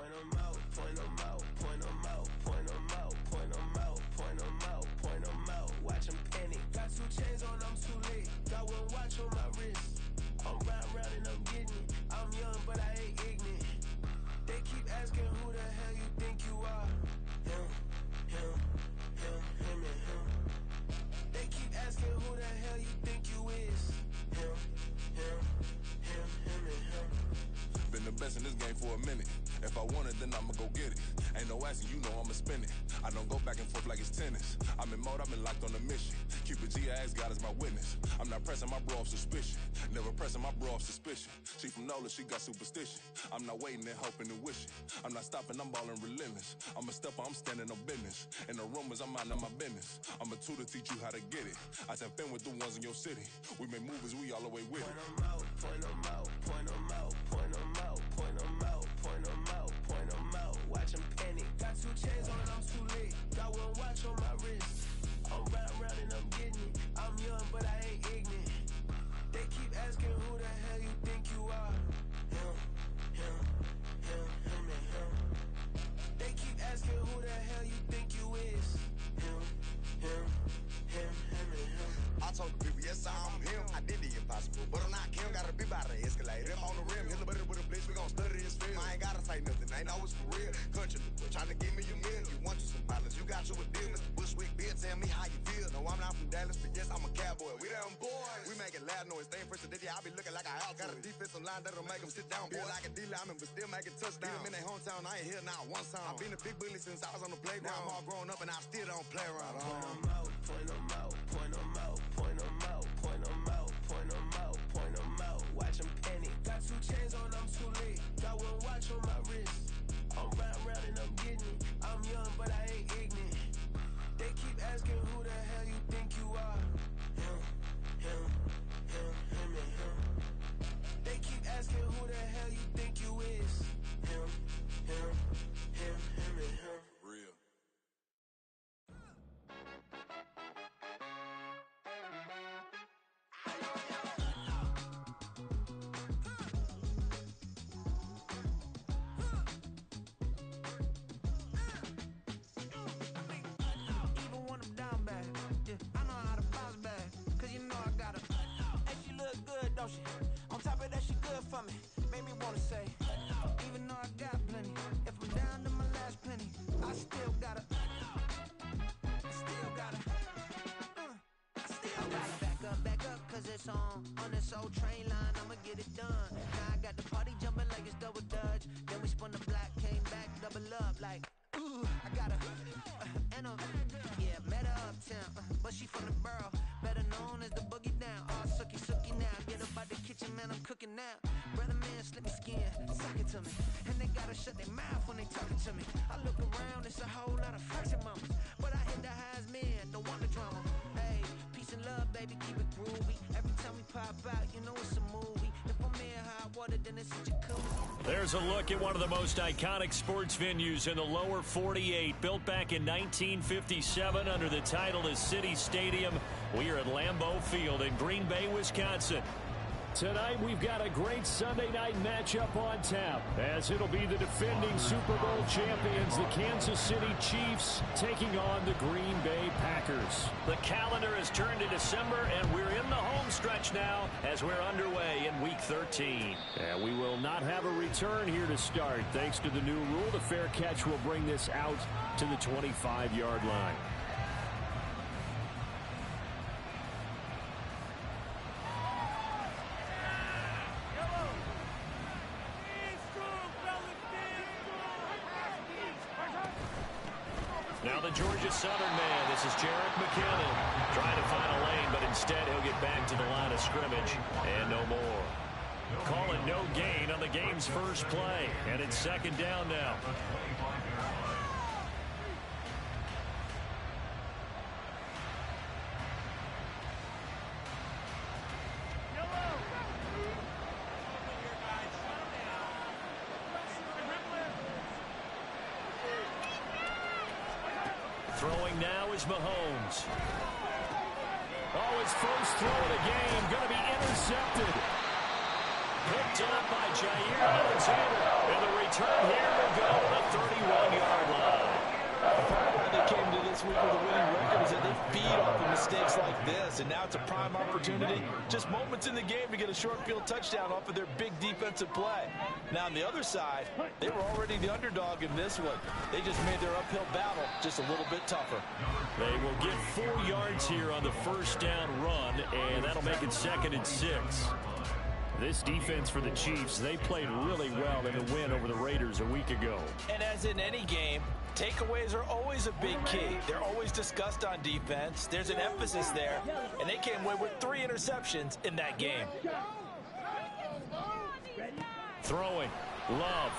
Point 'em out, point 'em out, point 'em out, point 'em out, point 'em out, point 'em out, point 'em out. Watch 'em panic. Got 2 chains on, I'm too late. Got 1 watch on my wrist. I'm round and I'm getting it. I'm young, but I ain't ignorant. They keep asking who the hell you think you are. Him, him, him, him, and him. They keep asking who the hell you think you is. Him, him, him, him, and him. Been the best in this game for a minute. If I want it, then I'ma go get it. Ain't no asking, you know I'ma spin it. I don't go back and forth like it's tennis. I'm in mode, I've been locked on a mission. Cupid G, I ask God as my witness. I'm not pressing my bro off suspicion. Never pressing my bro off suspicion. She from Nola, she got superstition. I'm not waiting and hoping and wishing. I'm not stopping, I'm balling relentless. I'm a stepper, I'm standing on business. In the rumors, I'm minding my business. I'm a tutor, teach you how to get it. I said, been with the ones in your city. We make movies, we all the way with it. Point 'em out, point 'em out, point 'em out, point 'em out, point 'em out, point 'em out, point 'em out. Watch 'em panic. Got 2 chains on, I'm too late. Got 1 watch on my wrist. I'm round and I'm getting it. I'm young, but I ain't ignorant. They keep asking who the hell you think you are. Him, him, him, him, and him. They keep asking who the hell you think you is. Him, him, him, him, and him. I told the people, yes, I'm him. I did the impossible, but I'm not Kim. Gotta be by the escalator. Him on the rim, hit a better with a blitz. We gon' study his film. I ain't gotta say nothing, ain't always for real. Country, tryna give me a meal. You want you some pilots, you got you a deal. Mr. Bushwick, Bill, tell me how you feel. No, I'm not from Dallas, but yes, I'm a cowboy. We them boys. We making loud noise. Staying first to I be looking like a house. Got a defensive line that'll make them sit down. Feel like a D-lineman, but still making touchdowns. Beat them in their hometown, I ain't here now one time. I've been a big bully since I was on the playground. Now I'm all grown up and I still don't play around. Point 'em out, point 'em out, point 'em out, point 'em out, point 'em out, point 'em out, point 'em out. Watch 'em panic. Got 2 chains on, I'm too late. Got 1 watch on my wrist. I'm round and I'm getting it. I'm young, but I ain't ignorant. They keep asking who the hell you think you are. Him, him, him, him, and him. They keep asking who the hell you think you is. Him, him, him, him, and him. Real. Even when I'm down bad, yeah, I know how to bounce back. Cause you know I got her. Hey, she look good, don't she? On top of that, she good for me. Made me wanna say, even though I got plenty, if I'm down to my last penny, I still got her. I still got her. I still got her. Back up, cause it's on this old train line, I'ma get it done. Now I got the party jumping like it's double dutch. Then we spun the block, came back, double up like, ooh, I got her. And yeah, met her uptown, but she from the borough, better known as the boogie down. All sookie now, get up out the kitchen, man, I'm cooking now. Brother man, slip me skin, suck it to me. And they gotta shut their mouth when they talking to me. I look around, it's a whole lot of flexing mamas, but I hit the highs, man, don't want the drama. Hey, peace and love, baby, keep it groovy. Every time we pop out, you know it's a movie. If I'm in hot water, then it's a jacuzzi. There's a look at one of the most iconic sports venues in the lower 48. Built back in 1957 under the title of City Stadium. We are at Lambeau Field in Green Bay, Wisconsin. Tonight, we've got a great Sunday night matchup on tap, as it'll be the defending Super Bowl champions, the Kansas City Chiefs, taking on the Green Bay Packers. The calendar has turned to December, and we're in the home stretch now as we're underway in Week 13. And we will not have a return here to start. Thanks to the new rule, the fair catch will bring this out to the 25-yard line. Now the Georgia Southern man, this is Jarek McKinnon, trying to find a lane, but instead he'll get back to the line of scrimmage, and no more. Calling no gain on the game's first play, and it's second down now. Throwing now is Mahomes. Oh, his first throw of the game, going to be intercepted. Picked up by Jair Alexander. And the return here will go to the 31-yard line. Why they came to this week with a winning record is that they feed off of mistakes like this, and now it's a prime opportunity, just moments in the game to get a short field touchdown off of their big defensive play. Now on the other side, they were already the underdog in this one. They just made their uphill battle just a little bit tougher. They will get 4 yards here on the first down run, and that'll make it 2nd and 6. This defense for the Chiefs, they played really well in the win over the Raiders a week ago. And as in any game, takeaways are always a big key. They're always discussed on defense. There's an emphasis there, and they came away with 3 interceptions in that game. Throwing, Love.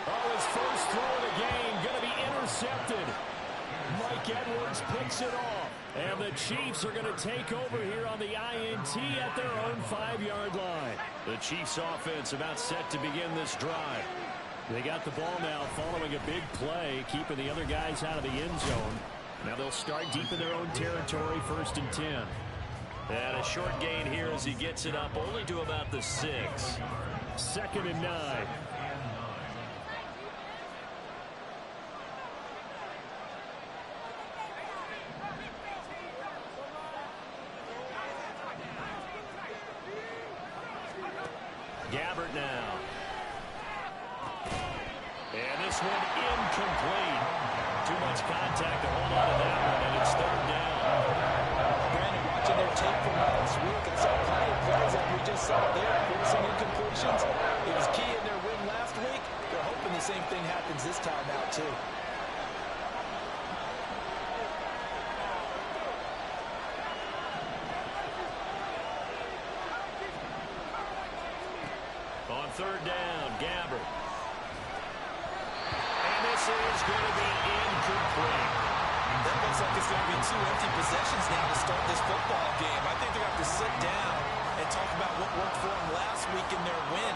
Oh, his first throw of the game going to be intercepted. Mike Edwards picks it off. And the Chiefs are going to take over here on the INT at their own 5-yard line. The Chiefs offense about set to begin this drive. They got the ball now following a big play, keeping the other guys out of the end zone. Now they'll start deep in their own territory, 1st and 10. And a short gain here as he gets it up only to about the 6. 2nd and 9. Gabbert now. And this one incomplete. Too much contact to hold on to that one, and it's 3rd down. Brandon, watching their tape from last week and saw plenty of plays like we just saw there, forcing incompletions. It was key in their win last week. They're hoping the same thing happens this time out, too. On 3rd down, Gabbert. And this is going to be incomplete. That looks like it's going to be 2 empty possessions now to start this football game. I think they're going to have to sit down and talk about what worked for them last week in their win.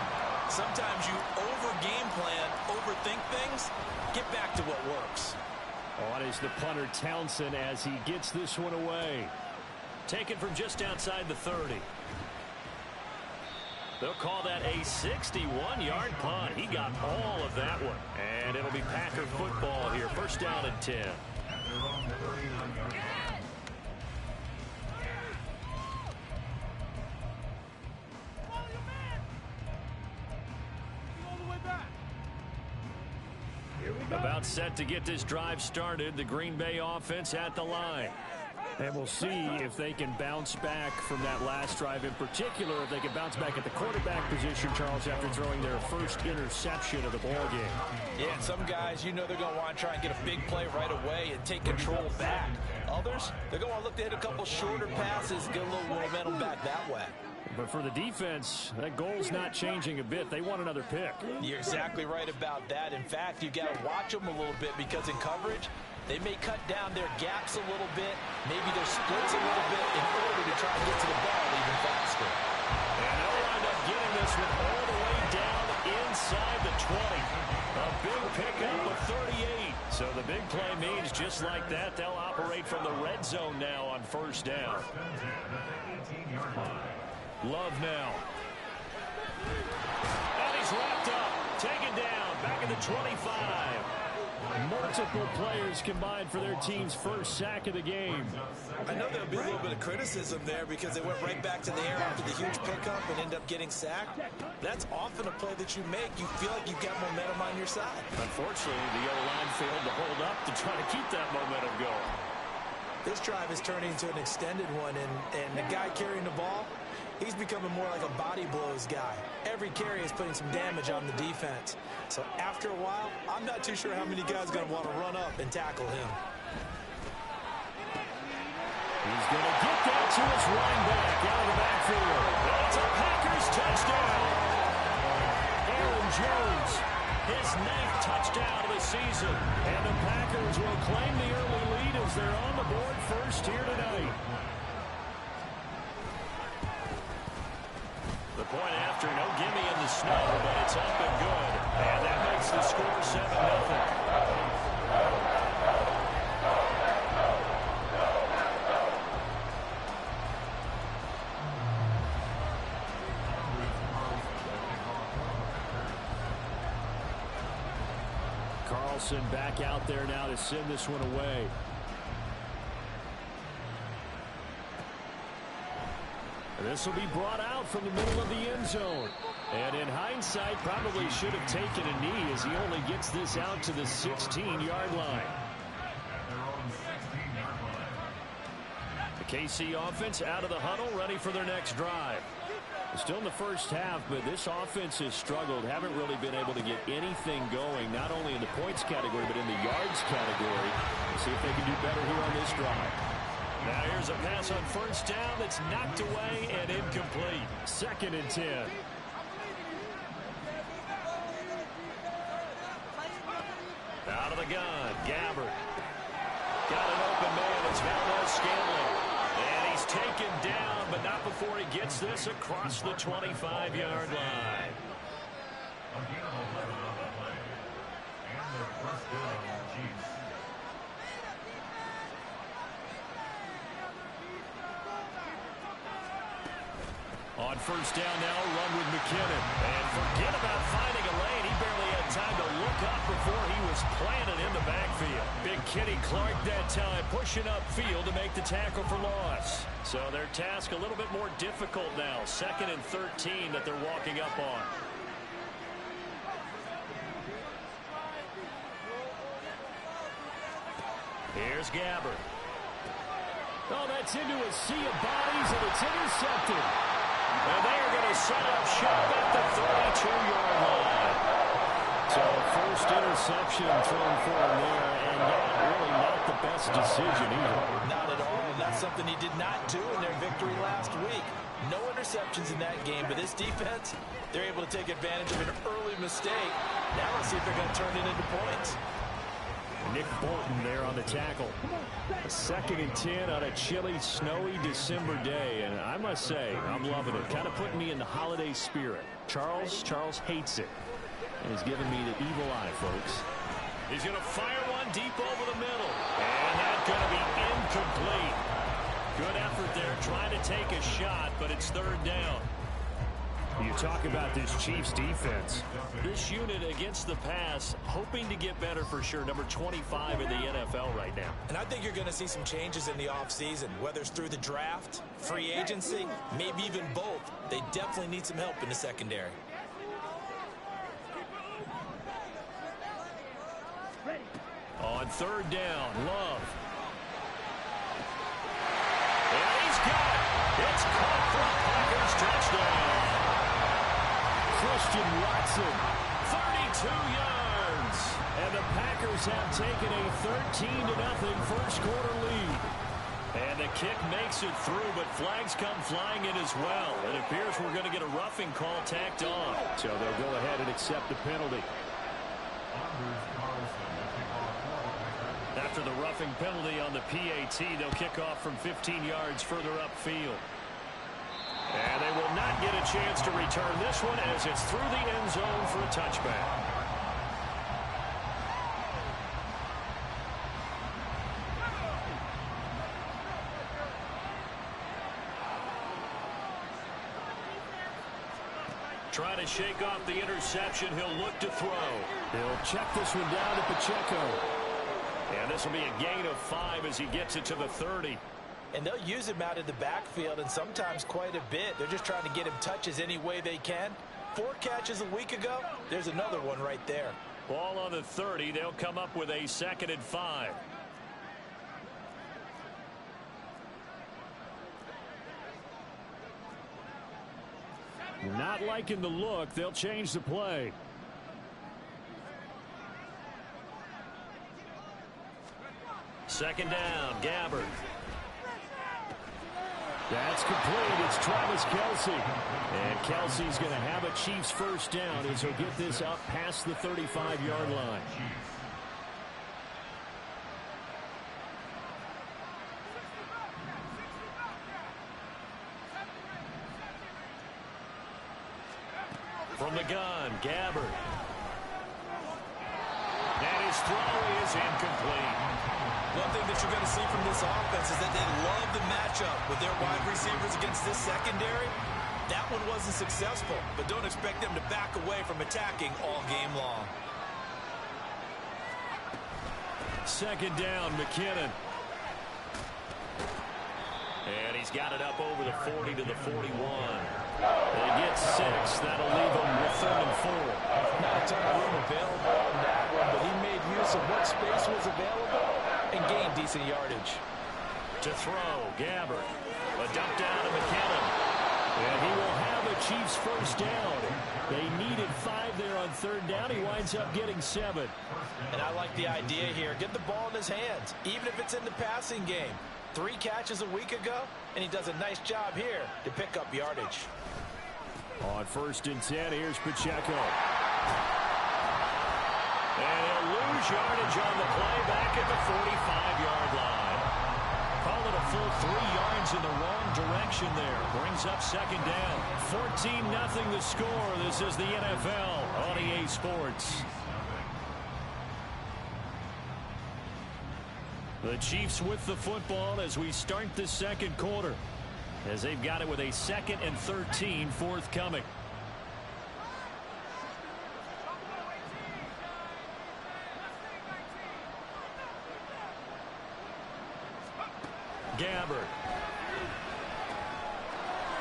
Sometimes you over-game plan, overthink things. Get back to what works. On is the punter Townsend as he gets this one away. Taken from just outside the 30. They'll call that a 61-yard punt. He got all of that one. And it'll be Packer football here. 1st down and 10. About set to get this drive started. The Green Bay offense at the line. And we'll see if they can bounce back from that last drive. In particular, if they can bounce back at the quarterback position, Charles, after throwing their first interception of the ball game. Yeah, and some guys, you know they're going to want to try and get a big play right away and take control back. Others, they're going to look to hit a couple shorter passes, get a little momentum back that way. But for the defense, that goal's not changing a bit. They want another pick. You're exactly right about that. In fact, you got to watch them a little bit because in coverage, they may cut down their gaps a little bit, maybe their splits a little bit in order to try and get to the ball even faster. And they'll wind up getting this one all the way down inside the 20. A big pickup of 38. So the big play means just like that, they'll operate from the red zone now on 1st down. Love now. And he's wrapped up, taken down, back at the 25. Multiple players combined for their team's first sack of the game. I know there'll be a little bit of criticism there because they went right back to the air after the huge pickup and end up getting sacked. That's often a play that you make. You feel like you've got momentum on your side. Unfortunately, the O-line failed to hold up to try to keep that momentum going. This drive is turning into an extended one, and the guy carrying the ball, he's becoming more like a body blows guy. Every carry is putting some damage on the defense. So after a while, I'm not too sure how many guys are going to want to run up and tackle him. He's going to get that to his running back out of the backfield. It's a Packers touchdown. Aaron Jones, his 9th touchdown of the season. And the Packers will claim the early lead as they're on the board first here tonight. The point after, no gimme in the snow, but it's up and good. And that makes the score 7-0. Wilson back out there now to send this one away. This will be brought out from the middle of the end zone. And in hindsight, probably should have taken a knee as he only gets this out to the 16-yard line. The KC offense out of the huddle, ready for their next drive. Still in the first half, but this offense has struggled. Haven't really been able to get anything going, not only in the points category, but in the yards category. We'll see if they can do better here on this drive. Now here's a pass on first down that's knocked away and incomplete. 2nd and 10. Out of the gun, Gabbert. Got an open man. It's Valdez-Scantling. And he's taken down, but not before he gets this across the 25-yard line. On first down now, run with McKinnon. And forget about finding a lane. He barely had time to look up before he was planted in the backfield. Big Kenny Clark that time pushing upfield to make the tackle for loss. So their task a little bit more difficult now. 2nd and 13 that they're walking up on. Here's Gabbert. Oh, that's into a sea of bodies, and it's intercepted. And they're going to set up shop at the 32-yard line. So first interception thrown for him there, and really not the best decision either. Not at all, and that's something he did not do in their victory last week. No interceptions in that game, but this defense, they're able to take advantage of an early mistake. Now let's see if they're going to turn it into points. Nick Bolton there on the tackle. A 2nd and 10 on a chilly, snowy December day. And I must say, I'm loving it. Kind of putting me in the holiday spirit. Charles hates it. And he's giving me the evil eye, folks. He's going to fire one deep over the middle. And that's going to be incomplete. Good effort there, trying to take a shot, but it's 3rd down. You talk about this Chiefs defense. This unit against the pass, hoping to get better for sure. Number 25 in the NFL right now. And I think you're going to see some changes in the offseason, whether it's through the draft, free agency, maybe even both. They definitely need some help in the secondary. On 3rd down, Love. And he's got it. It's caught for a Packers touchdown. Christian Watson, 32 yards. And the Packers have taken a 13-0 first quarter lead. And the kick makes it through, but flags come flying in as well. It appears we're going to get a roughing call tacked on. So they'll go ahead and accept the penalty. After the roughing penalty on the PAT, they'll kick off from 15 yards further upfield. And they will not get a chance to return this one as it's through the end zone for a touchback. Trying to shake off the interception. He'll look to throw. He'll check this one down to Pacheco. And this will be a gain of 5 as he gets it to the 30. And they'll use him out in the backfield, and sometimes quite a bit. They're just trying to get him touches any way they can. 4 catches a week ago. There's another one right there. Ball on the 30. They'll come up with a 2nd and 5. Not liking the look. They'll change the play. Second down, Gabbert. That's complete. It's Travis Kelce. And Kelce's going to have a Chiefs first down as he'll get this up past the 35-yard line. From the gun, Gabbert. And his throw is incomplete. One thing that you're going to see from this offense is that they love the matchup with their wide receivers against this secondary. That one wasn't successful, but don't expect them to back away from attacking all game long. Second down, McKinnon. And he's got it up over the 40 to the 41. They get 6. That'll leave them with 3rd and 4. Not a ton of room available on that one, but he made use of what space was available and gained decent yardage. To throw, Gabbert. A dump down to McKinnon. And he will have a Chiefs first down. They needed 5 there on 3rd down. He winds up getting 7. And I like the idea here. Get the ball in his hands, even if it's in the passing game. 3 catches a week ago, and he does a nice job here to pick up yardage. On 1st and 10, here's Pacheco. And he'll lose yardage on the play back at the 45-yard line. Call it a full 3 yards in the wrong direction there. Brings up 2nd down. 14-0 the score. This is the NFL on EA Sports. The Chiefs with the football as we start the 2nd quarter, as they've got it with a 2nd and 13 forthcoming. Gabbert.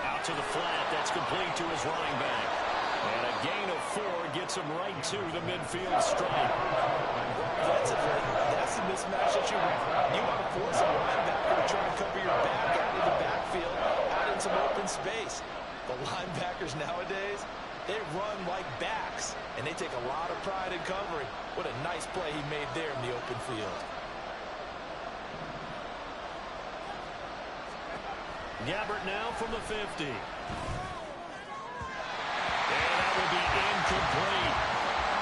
Out to the flat. That's complete to his running back. And a gain of 4 gets him right to the midfield stripe. That's the mismatch that you want. You want to force a linebacker to try and cover your back out of the backfield, out in some open space. The linebackers nowadays, they run like backs, and they take a lot of pride in covering. What a nice play he made there in the open field. Gabbert now from the 50. And that will be incomplete.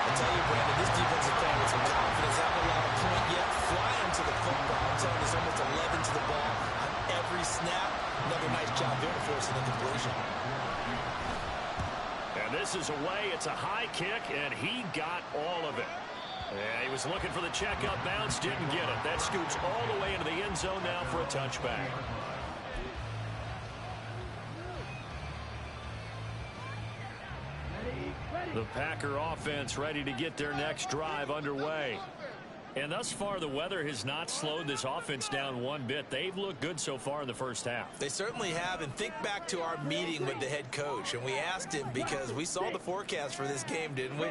I tell you, Brandon, this defensive fan with some confidence, haven't allowed a point yet, flying to the football. I'm telling you, there's almost 11 to the ball on every snap. Another nice job there to force an incompletion. And this is away. It's a high kick, and he got all of it. Yeah, he was looking for the checkup bounce, didn't get it. That scoots all the way into the end zone now for a touchback. The Packer offense ready to get their next drive underway. And thus far, the weather has not slowed this offense down one bit. They've looked good so far in the first half. They certainly have. And think back to our meeting with the head coach. And we asked him, because we saw the forecast for this game, didn't we?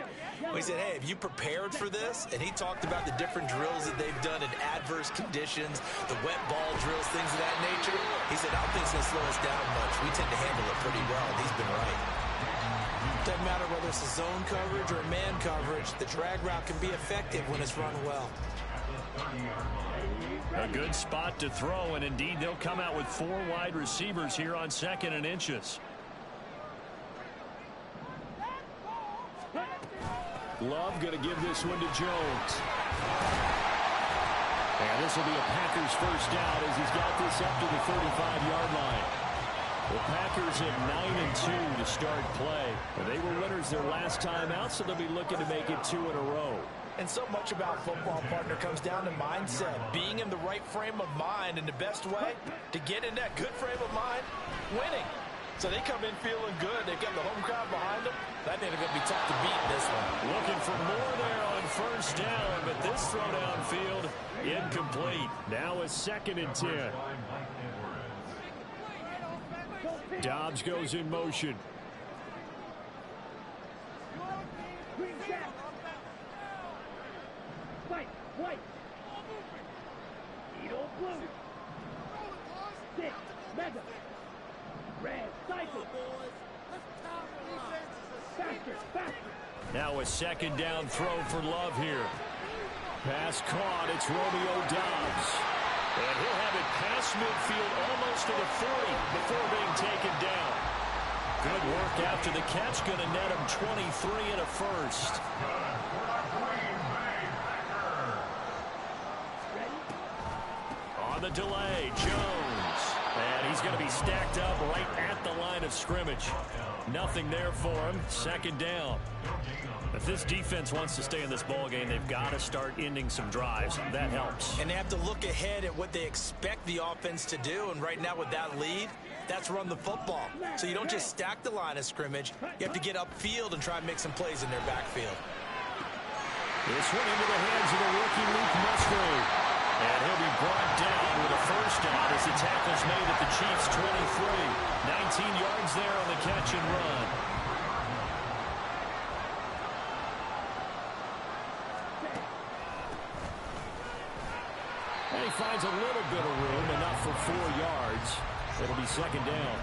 We said, hey, have you prepared for this? And he talked about the different drills that they've done in adverse conditions, the wet ball drills, things of that nature. He said, I don't think it's going to slow us down much. We tend to handle it pretty well. And he's been right. Doesn't matter whether it's a zone coverage or a man coverage, the drag route can be effective when it's run well. A good spot to throw, and indeed they'll come out with 4 wide receivers here on 2nd and inches. Love going to give this one to Jones. And this will be a Packers first down as he's got this up to the 35-yard line. The Packers at 9-2 to start play. They were winners their last time out, so they'll be looking to make it 2 in a row. And so much about football, partner, comes down to mindset. Being in the right frame of mind, and the best way to get in that good frame of mind, winning. So they come in feeling good. They've got the home crowd behind them. That ain't going to be tough to beat in this one. Looking for more there on first down, but this throw downfield incomplete. Now a 2nd and 10. Dobbs goes in motion. White. Eagle blue. 6. Mega. Red. Cycle. Faster. Now a 2nd down throw for Love here. Pass caught. It's Romeo Dobbs. And he'll have it past midfield almost to the 40 before being taken down. Good work after the catch. Going to net him 23 and a first. On the delay, Jones. And he's going to be stacked up right at the line of scrimmage. Nothing there for him. 2nd down. If this defense wants to stay in this ball game, they've got to start ending some drives. That helps. And they have to look ahead at what they expect the offense to do. And right now with that lead, that's run the football. So you don't just stack the line of scrimmage. You have to get upfield and try and make some plays in their backfield. This one into the hands of the rookie Luke Musgrave. And he'll be brought down with a first down as the tackle's made at the Chiefs' 23. 19 yards there on the catch and run. And he finds a little bit of room, enough for 4 yards. It'll be second down.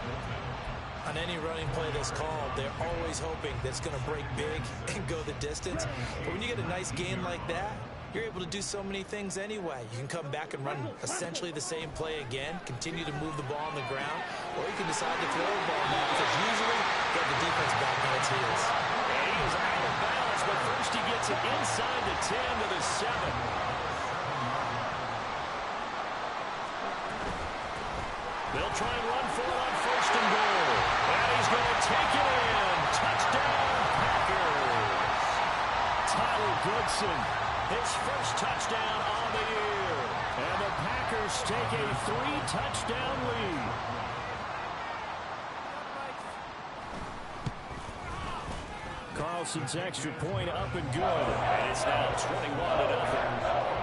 On any running play that's called, they're always hoping that it's going to break big and go the distance. But when you get a nice gain like that, you're able to do so many things anyway. You can come back and run essentially the same play again, continue to move the ball on the ground, or you can decide to throw the ball now because usually get the defense back on its heels. And he is out of bounds, but first he gets it inside the 10 to the 7. They'll try and run for it on first and goal. And he's going to take it in. Touchdown, Packers. Tyler Goodson, his first touchdown on the year. And the Packers take a 3-touchdown lead. Carlson's extra point up and good. And it's now 21-0.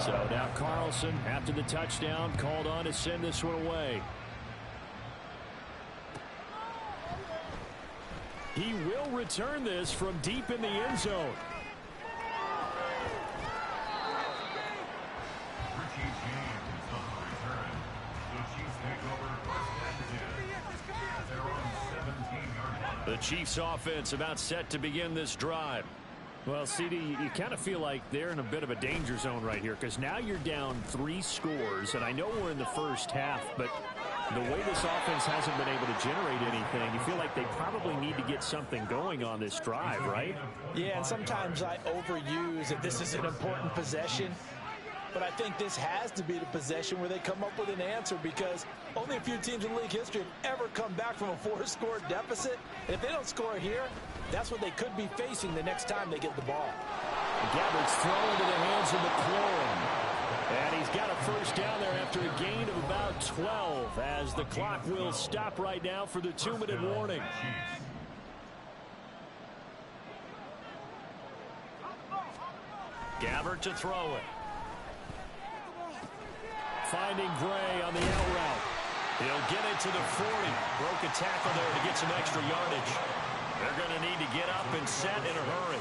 So now Carlson, after the touchdown, called on to send this one away. He will return this from deep in the end zone. The Chiefs offense about set to begin this drive. Well, CD, you kind of feel like they're in a bit of a danger zone right here because now you're down 3 scores, and I know we're in the first half, but the way this offense hasn't been able to generate anything, you feel like they probably need to get something going on this drive, right? Yeah, and sometimes I overuse that this is an important possession, but I think this has to be the possession where they come up with an answer because only a few teams in league history have ever come back from a 4-score deficit. And if they don't score here, that's what they could be facing the next time they get the ball. Gabbard's thrown into the hands of McLaurin. And he's got a first down there after a gain of about 12 as the clock will stop right now for the 2-minute warning. Gabbard to throw it. Finding Gray on the out route. He'll get it to the 40. Broke a tackle there to get some extra yardage. They're going to need to get up and set in a hurry.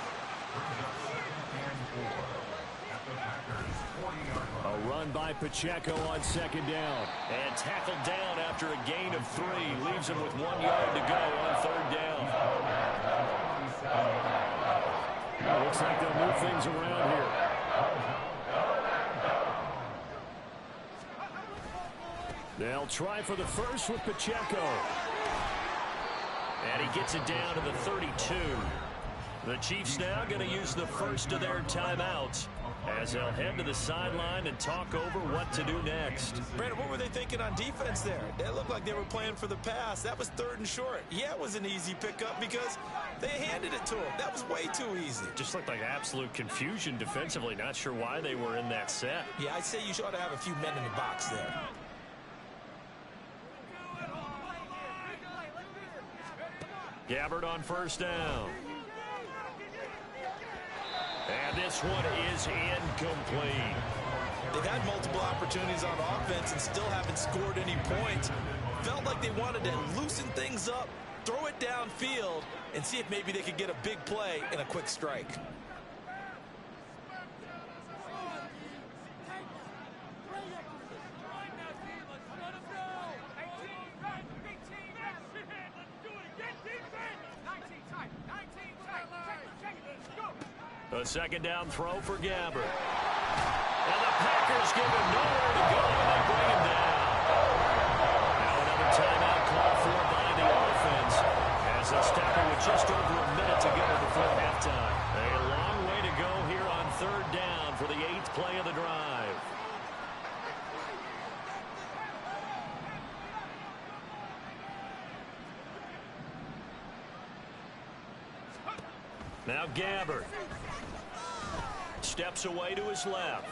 A run by Pacheco on second down. And tackled down after a gain of 3. Leaves him with 1 yard to go on third down. Looks like they'll move things around here. They'll try for the first with Pacheco. And he gets it down to the 32. The Chiefs now going to use the first of their timeouts as they'll head to the sideline and talk over what to do next. Brandon, what were they thinking on defense there? They looked like they were playing for the pass. That was 3rd and short. Yeah, it was an easy pickup because they handed it to him. That was way too easy. Just looked like absolute confusion defensively. Not sure why they were in that set. Yeah, I'd say you ought to have a few men in the box there. Gabbard on first down. And this one is incomplete. They've had multiple opportunities on offense and still haven't scored any points. Felt like they wanted to loosen things up, throw it downfield, and see if maybe they could get a big play and a quick strike. A second down throw for Gabbard. And the Packers give him nowhere to go, and they bring him down. Now another timeout called for by the offense as they step in with just over a minute to go before halftime. A long way to go here on third down for the 8th play of the drive. Now Gabbard steps away to his left.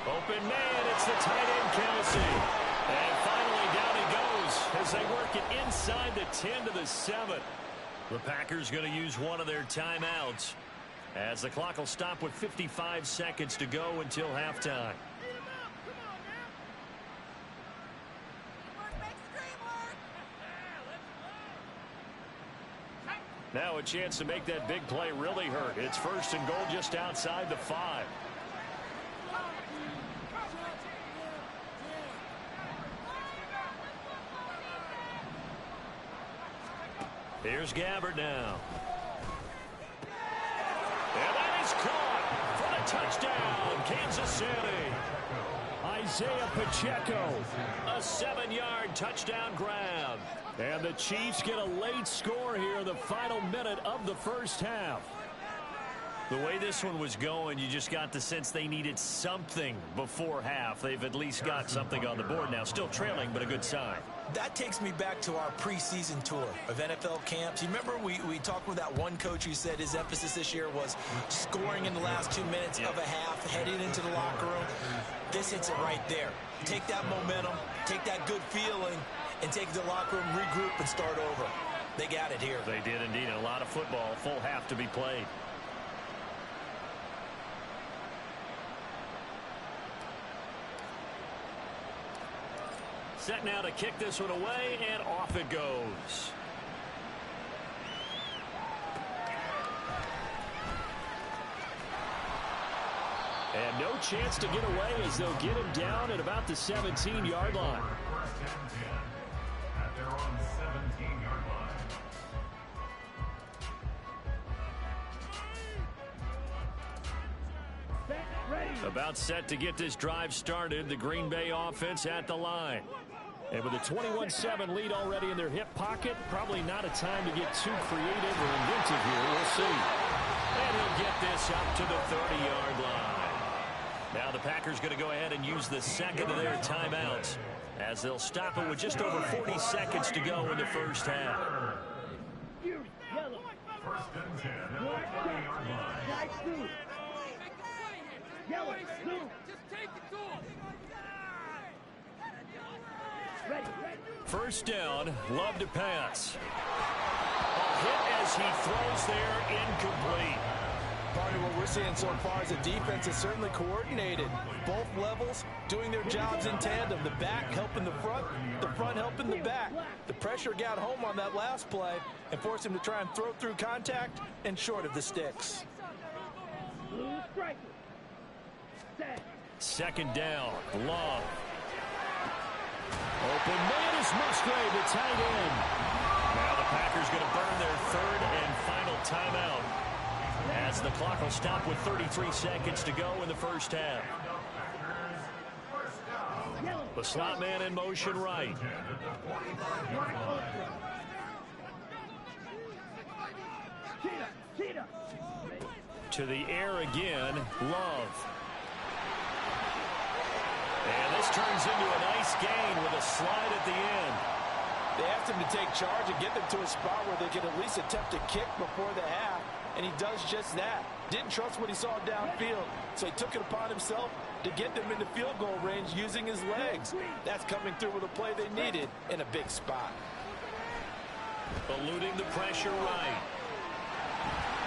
Open man, it's the tight end Kelsey. And finally down he goes as they work it inside the 10 to the 7. The Packers going to use one of their timeouts as the clock will stop with 55 seconds to go until halftime. Now a chance to make that big play really hurt. It's 1st and goal just outside the 5. Here's Gabbard now. And that is caught for the touchdown, Kansas City. Isaiah Pacheco, a 7-yard touchdown grab. And the Chiefs get a late score here in the final minute of the first half. The way this one was going, you just got the sense they needed something before half. They've at least got something on the board now. Still trailing, but a good sign. That takes me back to our preseason tour of NFL camps. You remember we talked with that one coach who said his emphasis this year was scoring in the last 2 minutes of a half, heading into the locker room. This hits it right there. Take that momentum, take that good feeling, and take it to the locker room, regroup, and start over. They got it here. They did indeed. A lot of football, full half to be played. Set now to kick this one away, and off it goes. And no chance to get away as they'll get him down at about the 17-yard line. At their own 17-yard line. About set to get this drive started. The Green Bay offense at the line. And with a 21-7 lead already in their hip pocket, probably not a time to get too creative or inventive here. We'll see. And he'll get this up to the 30-yard line. Now the Packers going to go ahead and use the second of their timeouts as they'll stop it with just over 40 seconds to go in the first half. First and 10 at the 20-yard line. Yellow, blue. Just take it to him. Ready. First down, Love to pass. A hit as he throws there, incomplete. Part of what we're seeing so far is the defense is certainly coordinated. Both levels doing their jobs in tandem. The back helping the front helping the back. The pressure got home on that last play and forced him to try and throw through contact and short of the sticks. Blue striker. Second down, Love. Open man is Musgrave, the tight end. Now the Packers going to burn their third and final timeout as the clock will stop with 33 seconds to go in the first half. The slot man in motion right. To the air again, Love. And this turns into a nice gain with a slide at the end. They asked him to take charge and get them to a spot where they could at least attempt to kick before the half, and he does just that. Didn't trust what he saw downfield, so he took it upon himself to get them into field goal range using his legs. That's coming through with a play they needed in a big spot. Eluding the pressure right.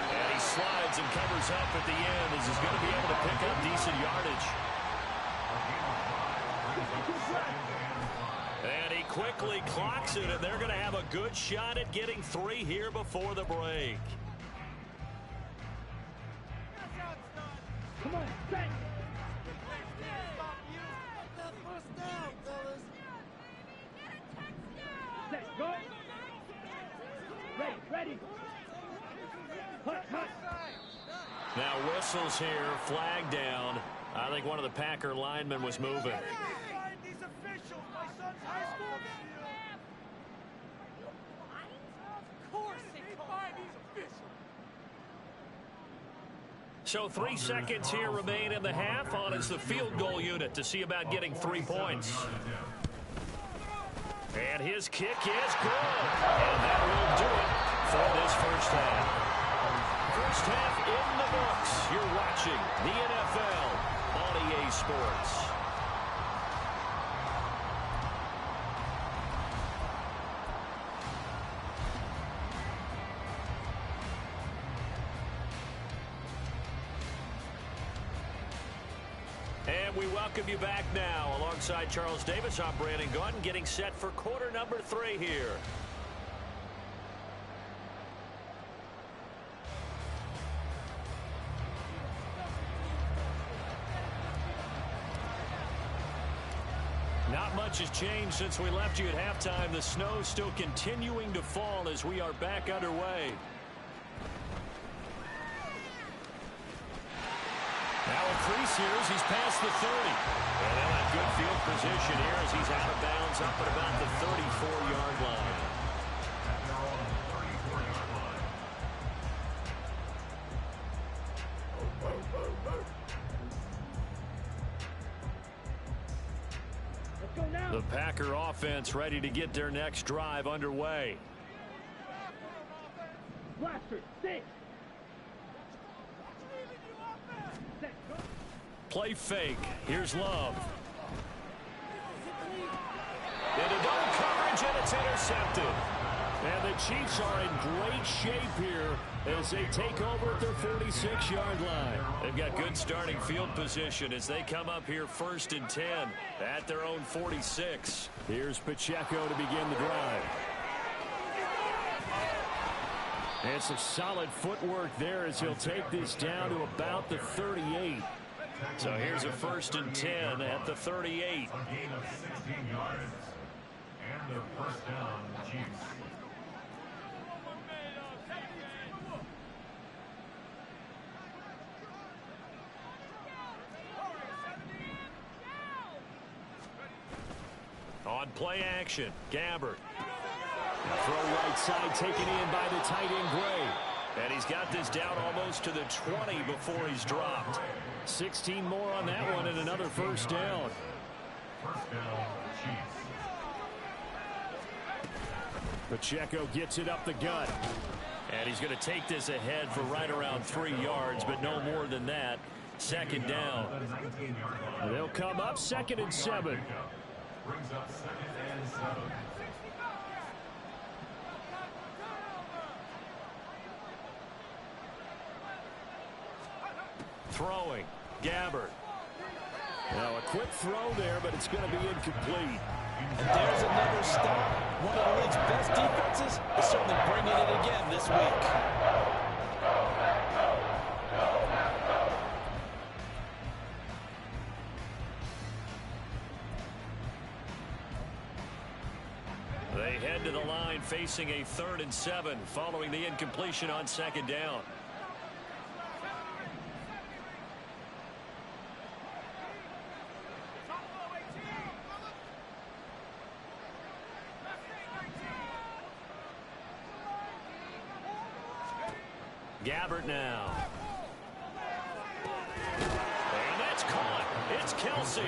And he slides and covers up at the end as he's going to be able to pick up decent yardage. And he quickly clocks it, and they're going to have a good shot at getting 3 here before the break. Come on, bang. Set, go. Ready. Hut. Now whistles here, flag down. I think one of the Packer linemen was moving. So 3 seconds here remain in the half on as the field goal unit to see about getting 3 points. And his kick is good. And that will do it for this first half. First half in the books. You're watching the NFL on EA Sports. And we welcome you back now. Alongside Charles Davis, I'm Brandon Gaudin, getting set for quarter number 3 here. Not much has changed since we left you at halftime. The snow still continuing to fall as we are back underway. Now a crease here as he's past the 30. And they'll have good field position here as he's out of bounds up at about the 34-yard line. The Packer offense ready to get their next drive underway. Blaster, 6. Play fake. Here's Love. Into double coverage, and it's intercepted. And the Chiefs are in great shape here as they take over at their 46-yard line. They've got good starting field position as they come up here 1st and 10 at their own 46. Here's Pacheco to begin the drive. And some solid footwork there as he'll take this down to about the 38. So here's a 1st and 10 at the 38. A gain of 16 yards. And the first down, Chiefs. On play action, Gabbert. Throw right side taken in by the tight end Gray. And he's got this down almost to the 20 before he's dropped. 16 more on that one and another first down. First down, Chiefs. Pacheco gets it up the gut. And he's going to take this ahead for right around 3 yards, but no more than that. 2nd down. They'll come up 2nd and 7. Brings up 2nd and 7. Throwing, Gabbert. Now a quick throw there, but it's going to be incomplete. And there's another stop. One of the league's best defenses is certainly bringing it again this week. They head to the line facing a 3rd and 7 following the incompletion on 2nd down. Gabbert now. And that's caught. It's Kelsey.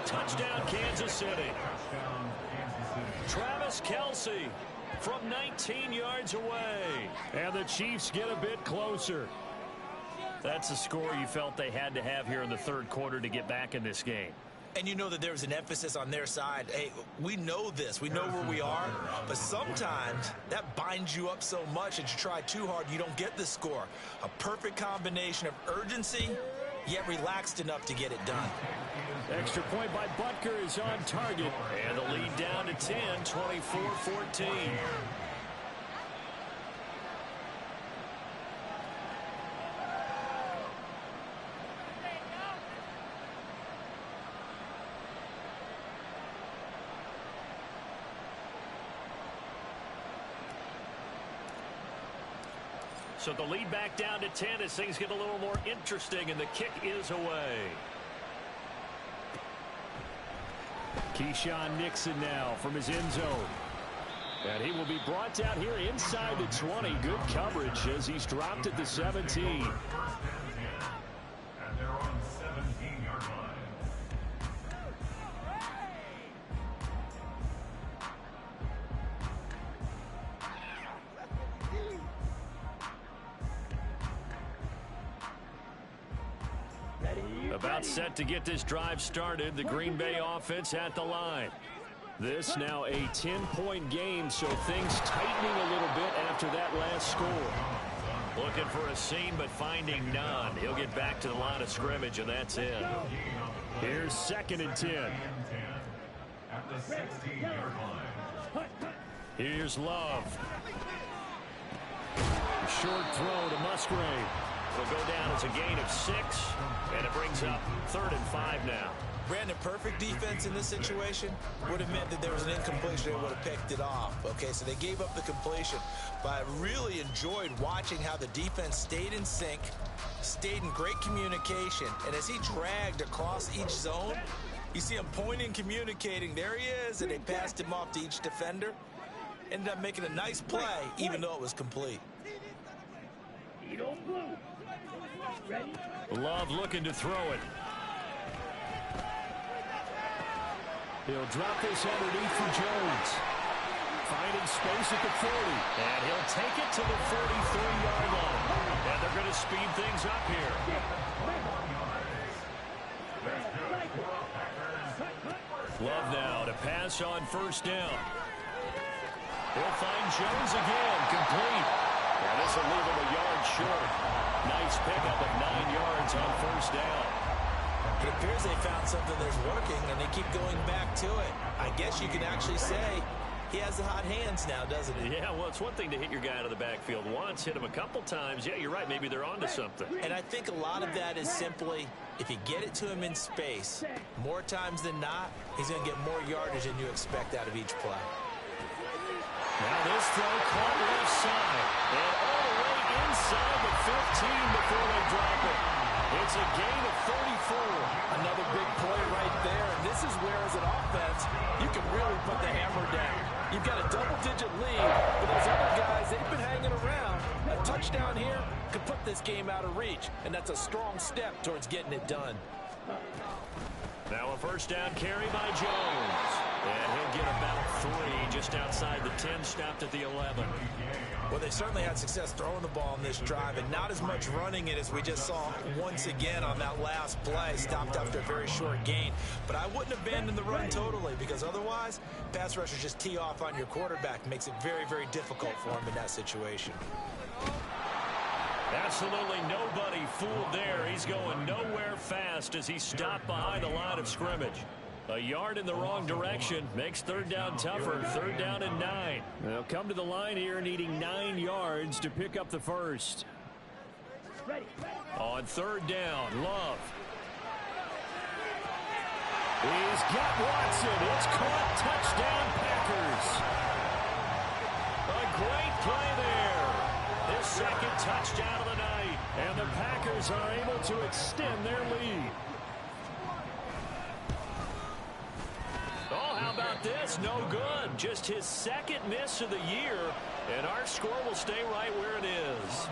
Touchdown, Kansas City. Travis Kelsey from 19 yards away. And the Chiefs get a bit closer. That's a score you felt they had to have here in the 3rd quarter to get back in this game. And you know that there's an emphasis on their side. Hey, we know this. We know where we are. But sometimes that binds you up so much that you try too hard, you don't get the score. A perfect combination of urgency, yet relaxed enough to get it done. Extra point by Butker is on target. And the lead down to 10, 24-14. So the lead back down to 10 as things get a little more interesting, and the kick is away. Keyshawn Nixon now from his end zone. And he will be brought down here inside the 20. Good coverage as he's dropped at the 17. And they're on 17-yard line. About set to get this drive started. The Green Bay offense at the line. This now a 10-point game, so things tightening a little bit after that last score. Looking for a seam, but finding none. He'll get back to the line of scrimmage, and that's it. Here's 2nd and 10. At the 16-yard line. Here's Love. Short throw to Musgrave. It'll go down as a gain of 6, and it brings up 3rd and 5 now. Brandon, perfect defense in this situation would have meant that there was an incompletion. They would have picked it off. Okay, so they gave up the completion. But I really enjoyed watching how the defense stayed in sync, stayed in great communication. And as he dragged across each zone, you see him pointing, communicating. There he is, and they passed him off to each defender. Ended up making a nice play, even though it was complete. Love looking to throw it. He'll drop this underneath for Jones. Finding space at the 40. And he'll take it to the 43-yard line. And they're going to speed things up here. Love now to pass on 1st down. He'll find Jones again. Complete. And this will leave him a yard short. Nice pickup of 9 yards on 1st down. It appears they found something that's working, and they keep going back to it. I guess you can actually say he has the hot hands now, doesn't he? Yeah, well, it's one thing to hit your guy out of the backfield once, hit him a couple times. Yeah, you're right. Maybe they're onto something. And I think a lot of that is simply if you get it to him in space, more times than not, he's going to get more yardage than you expect out of each play. Now this throw caught left side. And all the way inside the 15 before they drop it. It's a gain of 34. Another big play right there. And this is where, as an offense, you can really put the hammer down. You've got a double-digit lead, but those other guys, they've been hanging around. A touchdown here could put this game out of reach, and that's a strong step towards getting it done. Now a 1st down carry by Jones. And he'll get about 3 just outside the 10, stopped at the 11. Well, they certainly had success throwing the ball in this drive, and not as much running it as we just saw once again on that last play. Stopped after a very short gain. But I wouldn't abandon the run totally, because otherwise, pass rushers just tee off on your quarterback. Makes it very, very difficult for him in that situation. Absolutely nobody fooled there. He's going nowhere fast as he stopped behind the line of scrimmage. A yard in the wrong direction makes 3rd down tougher. 3rd down and 9. They'll come to the line here needing 9 yards to pick up the 1st. On 3rd down, Love. He's got Watson. It's caught. Touchdown, Packers. A great play there. His 2nd touchdown of the night. And the Packers are able to extend their lead. Oh, how about this? No good. Just his 2nd miss of the year. And our score will stay right where it is.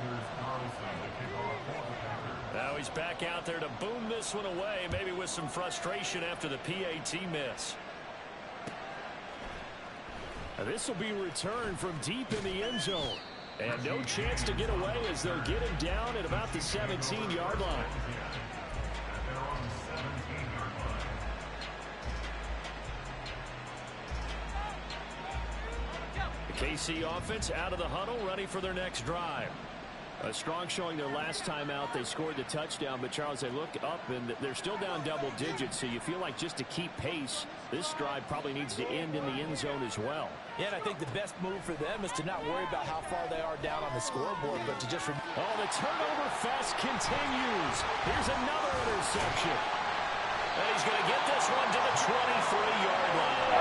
Now he's back out there to boom this one away, maybe with some frustration after the PAT miss. Now this will be returned from deep in the end zone. And no chance to get away as they'll get him down at about the 17-yard line. The KC offense out of the huddle, ready for their next drive. A strong showing their last time out. They scored the touchdown, but Charles, they look up and they're still down double digits, so you feel like just to keep pace, this drive probably needs to end in the end zone as well. Yeah, and I think the best move for them is to not worry about how far they are down on the scoreboard, but to just... Oh, the turnover fest continues. Here's another interception. And he's going to get this one to the 23-yard line.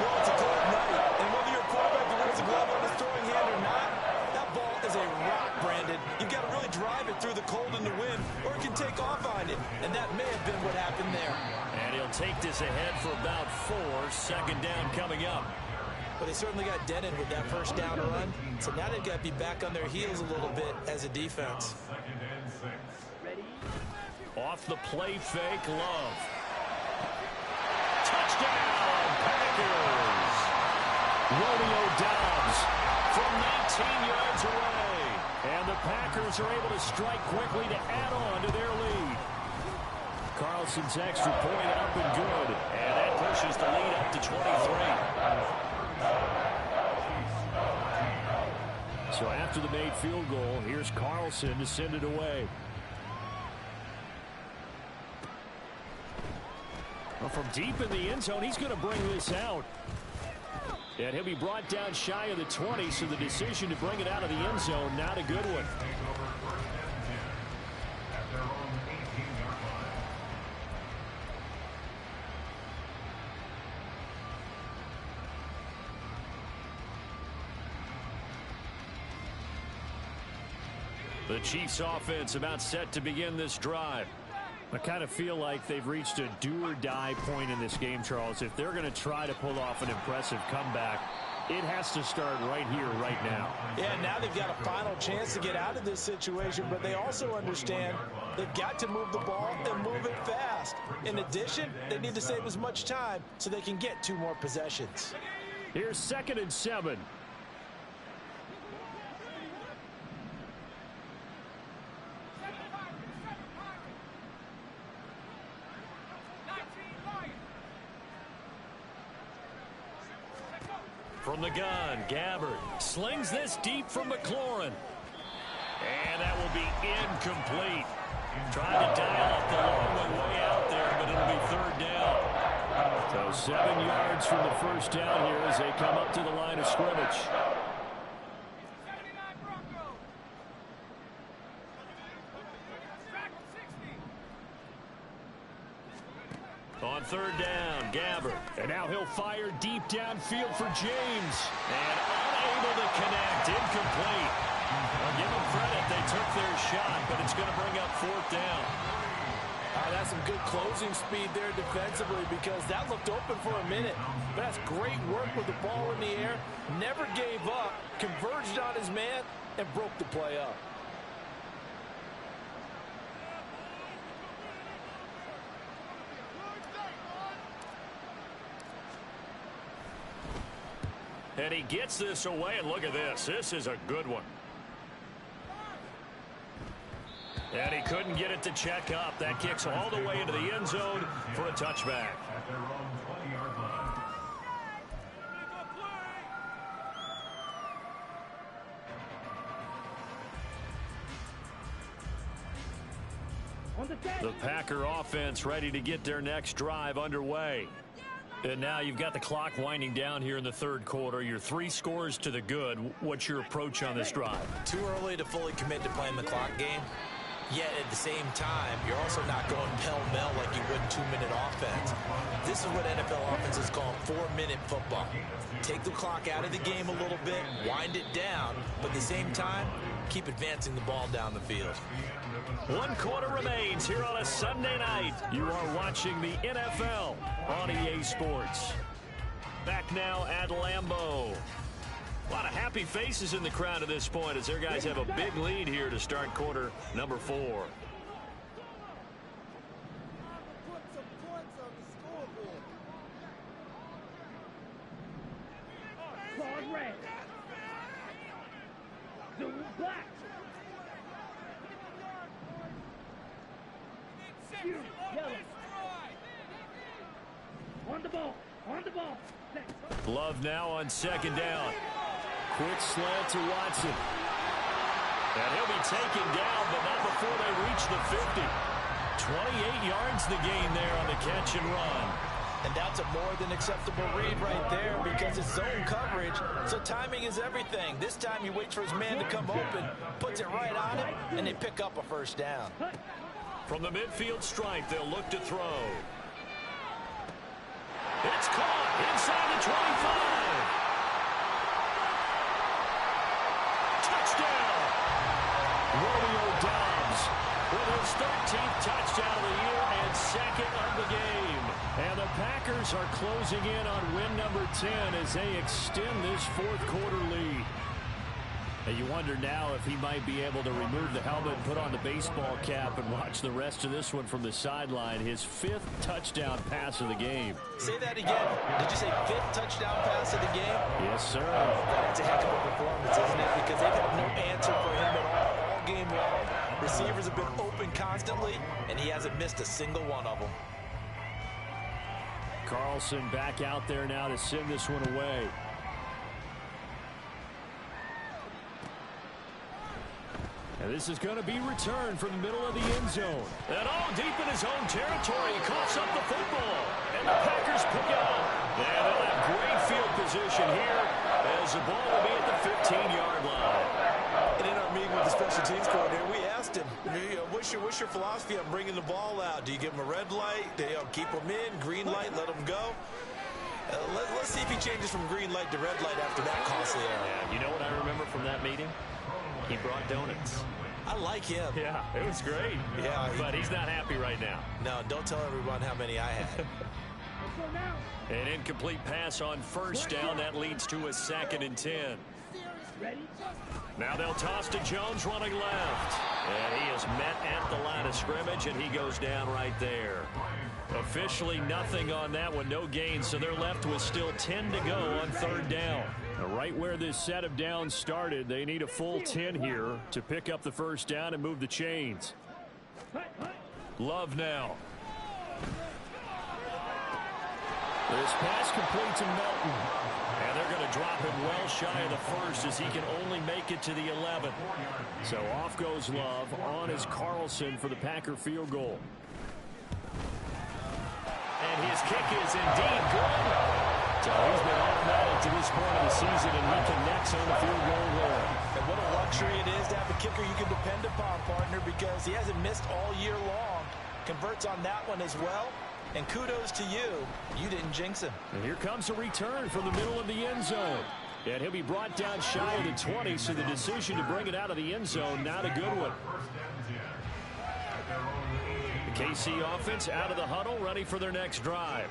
Well, it's a cold night, and whether you're a quarterback who wears a glove on his throwing hand or not, that ball is a rock, Brandon. You've got to really drive it through the cold and the wind, or it can take off on you, and that may have been what happened there. And he'll take this ahead for about 4. 2nd down coming up. Well, they certainly got dented with that 1st down run, so now they've got to be back on their heels a little bit as a defense. Off the play fake, Love. Touchdown, Packers! Romeo Doubs from 19 yards away. And the Packers are able to strike quickly to add on to their lead. Carlson's extra point up and good. And that pushes the lead up to 23. So after the made field goal, here's Carlson to send it away. Well, from deep in the end zone, he's going to bring this out. And he'll be brought down shy of the 20, so the decision to bring it out of the end zone, not a good one. The Chiefs offense about set to begin this drive. I kind of feel like they've reached a do-or-die point in this game, Charles. If they're going to try to pull off an impressive comeback, it has to start right here, right now. Yeah, now they've got a final chance to get out of this situation, but they also understand they've got to move the ball and move it fast. In addition, they need to save as much time so they can get 2 more possessions. Here's 2nd and 7. From the gun, Gabbard slings this deep from McLaurin. And that will be incomplete. Trying to dial up the long way out there, but it'll be 3rd down. So 7 yards from the first down here as they come up to the line of scrimmage. On 3rd down, Gabbard. And now he'll fire deep downfield for James. And unable to connect. Incomplete. I'll give them credit. They took their shot, but it's going to bring up 4th down. That's some good closing speed there defensively because that looked open for a minute. But that's great work with the ball in the air. Never gave up. Converged on his man and broke the play up. And he gets this away, and look at this. This is a good one. And he couldn't get it to check up. That kicks all the way into the end zone for a touchback. At their own 20-yard line. The Packer offense ready to get their next drive underway. And now you've got the clock winding down here in the 3rd quarter. You're 3 scores to the good. What's your approach on this drive? Too early to fully commit to playing the clock game. Yet at the same time, you're also not going pell-mell like you would in 2-minute offense. This is what NFL offenses call 4-minute football. Take the clock out of the game a little bit, wind it down, but at the same time, keep advancing the ball down the field. 1 quarter remains here on a Sunday night. You are watching the NFL on EA Sports. Back now at Lambeau. A lot of happy faces in the crowd at this point as their guys have a big lead here to start quarter number 4. Red. Zoom black. Yellow. On the ball. On the ball. Love now on 2nd down. Quick slant to Watson. And he'll be taken down, but not before they reach the 50. 28 yards the gain there on the catch and run. And that's a more than acceptable read right there because it's zone coverage, so timing is everything. This time he waits for his man to come open, puts it right on him, and they pick up a 1st down. From the midfield stripe, they'll look to throw. It's caught inside the 25. Touchdown! Romeo Dobbs with his 13th touchdown of the year and 2nd of the game. And the Packers are closing in on win number 10 as they extend this 4th quarter lead. And you wonder now if he might be able to remove the helmet and put on the baseball cap and watch the rest of this one from the sideline. His 5th touchdown pass of the game. Say that again. Did you say 5th touchdown pass of the game? Yes, sir. That's a heck of a performance, isn't it? Because they've had no answer for him at all game long. Receivers have been open constantly, and he hasn't missed a single one of them. Carlson back out there now to send this one away. And this is going to be returned from the middle of the end zone. And all deep in his own territory, he coughs up the football. And the Packers pick it up. And they'll have great field position here as the ball will be at the 15-yard line. And in our meeting with the special teams coordinator, we asked him, what's your philosophy on bringing the ball out? Do you give them a red light? Do you keep them in? Green light, let them go? Let's see if he changes from green light to red light after that costly error. Yeah, you know what I remember from that meeting? He brought donuts. I like him. Yeah, it was great. Yeah, but he's not happy right now. No, don't tell everyone how many I had. An incomplete pass on first down. That leads to a 2nd and 10. Now they'll toss to Jones running left. And he is met at the line of scrimmage, and he goes down right there. Officially nothing on that one, no gain, so they're left with still 10 to go on 3rd down. Right where this set of downs started, they need a full 10 here to pick up the first down and move the chains. Love now. This pass complete to Melton. And they're going to drop him well shy of the first as he can only make it to the 11. So off goes Love. On is Carlson for the Packer field goal. And his kick is indeed good. So he's been automatic to this point of the season, and he connects on the field goal there. And what a luxury it is to have a kicker you can depend upon, partner, because he hasn't missed all year long. Converts on that one as well. And kudos to you. You didn't jinx him. And here comes a return from the middle of the end zone. And he'll be brought down shy of the 20, so the decision to bring it out of the end zone, not a good one. The KC offense out of the huddle, ready for their next drive.